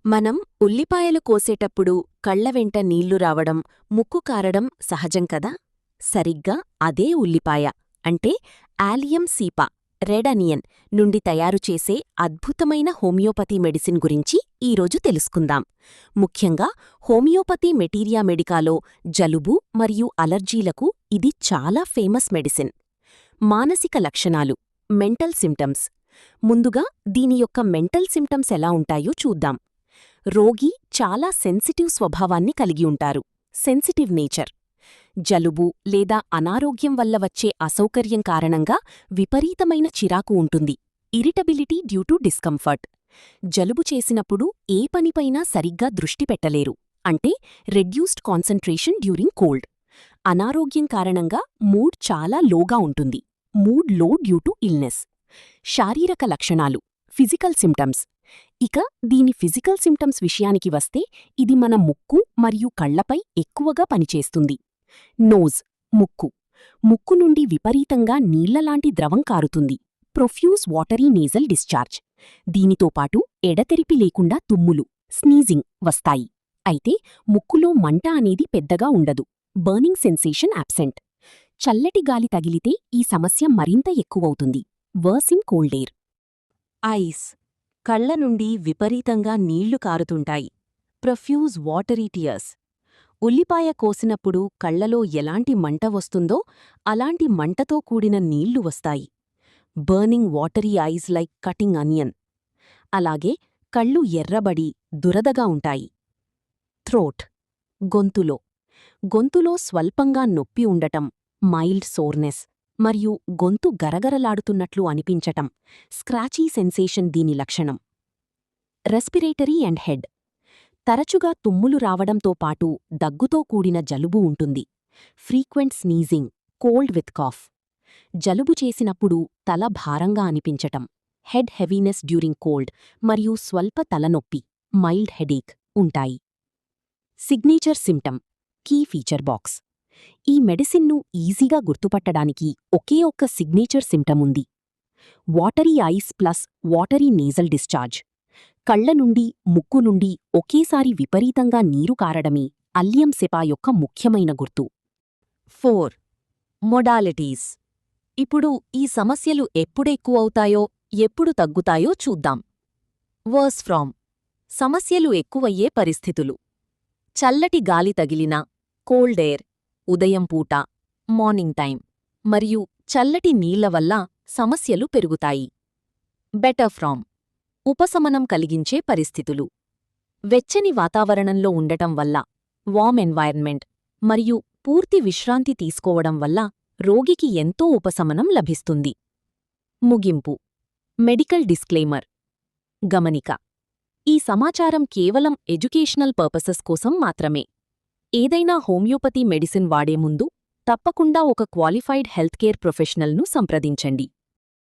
మనం ఉల్లిపాయలు కోసేటప్పుడు కళ్ల వెంట నీళ్లు రావడం, ముక్కు కారడం సహజం కదా? సరిగ్గా అదే ఉల్లిపాయ అంటే ఆలియం సీపా రెడ్ అనియన్ నుండి తయారుచేసే అద్భుతమైన హోమియోపతి మెడిసిన్ గురించి ఈరోజు తెలుసుకుందాం. ముఖ్యంగా హోమియోపతి మెటీరియా మెడికాలో జలుబు మరియు అలర్జీలకు ఇది చాలా ఫేమస్ మెడిసిన్. మానసిక లక్షణాలు మెంటల్ సిమ్టమ్స్. ముందుగా దీని యొక్క మెంటల్ సిమ్టమ్స్ ఎలా ఉంటాయో చూద్దాం. రోగి చాలా సెన్సిటివ్ స్వభావాన్ని కలిగి ఉంటారు. Sensitive nature. జలుబు లేదా అనారోగ్యం వల్ల వచ్చే అసౌకర్యం కారణంగా విపరీతమైన చిరాకు ఉంటుంది. Irritability due to discomfort. జలుబు చేసినప్పుడు ఏ పనిపైనా సరిగ్గా దృష్టి పెట్టలేరు, అంటే రెడ్యూస్డ్ కాన్సంట్రేషన్ డ్యూరింగ్ కోల్డ్. అనారోగ్యం కారణంగా మూడ్ చాలా లోగా ఉంటుంది. మూడ్ లో డ్యూ టు ఇల్నెస్. శారీరక లక్షణాలు ఫిజికల్ సిమ్టమ్స్. ఇక దీని ఫిజికల్ సిమ్టమ్స్ విషయానికి వస్తే ఇది మన ముక్కు మరియు కళ్లపై ఎక్కువగా పనిచేస్తుంది. నోజ్ ముక్కు. ముక్కు నుండి విపరీతంగా నీళ్లలాంటి ద్రవం కారుతుంది. Profuse watery nasal discharge. దీనితో పాటు ఎడతెరిపి లేకుండా తుమ్ములు స్నీజింగ్ వస్తాయి. అయితే ముక్కులో మంట అనేది పెద్దగా ఉండదు. Burning sensation absent. చల్లటి గాలి తగిలితే ఈ సమస్య మరింత ఎక్కువవుతుంది. Worse in cold air. Eyes. కళ్ల నుండి విపరీతంగా నీళ్లు కారుతుంటాయి. Profuse watery tears. ఉల్లిపాయ కోసినప్పుడు కళ్లలో ఎలాంటి మంట వస్తుందో అలాంటి మంటతో కూడిన నీళ్లు వస్తాయి. Burning watery ice like cutting onion. అలాగే కళ్ళు ఎర్రబడి దురదగా ఉంటాయి. థ్రోట్. గొంతులో స్వల్పంగా నొప్పి ఉండటం, మైల్డ్ సోర్నెస్ మరియు గొంతు గరగరలాడుతున్నట్లు అనిపించటం, స్క్రాచీ సెన్సేషన్ దీని లక్షణం. Respiratory and head. తరచుగా తుమ్ములు రావడంతో పాటు దగ్గుతో కూడిన జలుబు ఉంటుంది. Frequent sneezing, cold with cough. జలుబు చేసినప్పుడు తల భారంగా అనిపించటం, హెడ్ హెవీనెస్ డ్యూరింగ్ కోల్డ్ మరియు స్వల్ప తలనొప్పి, మైల్డ్ హెడేక్ ఉంటాయి. Signature symptom key feature box. ఈ మెడిసిన్ను ఈజీగా గుర్తుపట్టడానికి ఒకే ఒక్క సిగ్నేచర్ సిమ్టమ్ ఉంది. Watery eyes plus watery nasal discharge. కళ్ల నుండి ముక్కు నుండి ఒకేసారి విపరీతంగా నీరు కారడమే అల్లియం సెపా యొక్క ముఖ్యమైన గుర్తు. 4. మొడాలిటీస్. ఇప్పుడు ఈ సమస్యలు ఎప్పుడెక్కువవుతాయో ఎప్పుడు తగ్గుతాయో చూద్దాం. Worse from. సమస్యలు ఎక్కువయ్యే పరిస్థితులు. చల్లటి గాలి తగిలినా, కోల్డ్ ఎయిర్, ఉదయం పూట, మార్నింగ్ టైం మరియు చల్లటి నీళ్ల వల్ల సమస్యలు పెరుగుతాయి. Better from. ఉపశమనం కలిగించే పరిస్థితులు. వెచ్చని వాతావరణంలో ఉండటం వల్ల, వార్మ్ ఎన్వైర్న్మెంట్ మరియు పూర్తి విశ్రాంతి తీసుకోవడం వల్ల రోగికి ఎంతో ఉపశమనం లభిస్తుంది. ముగింపు. Medical disclaimer. గమనిక. ఈ సమాచారం కేవలం ఎడ్యుకేషనల్ పర్పసెస్ కోసం మాత్రమే. ఏదైనా హోమియోపతి మెడిసిన్ వాడే ముందు తప్పకుండా ఒక క్వాలిఫైడ్ హెల్త్ కేర్ ప్రొఫెషనల్ను సంప్రదించండి.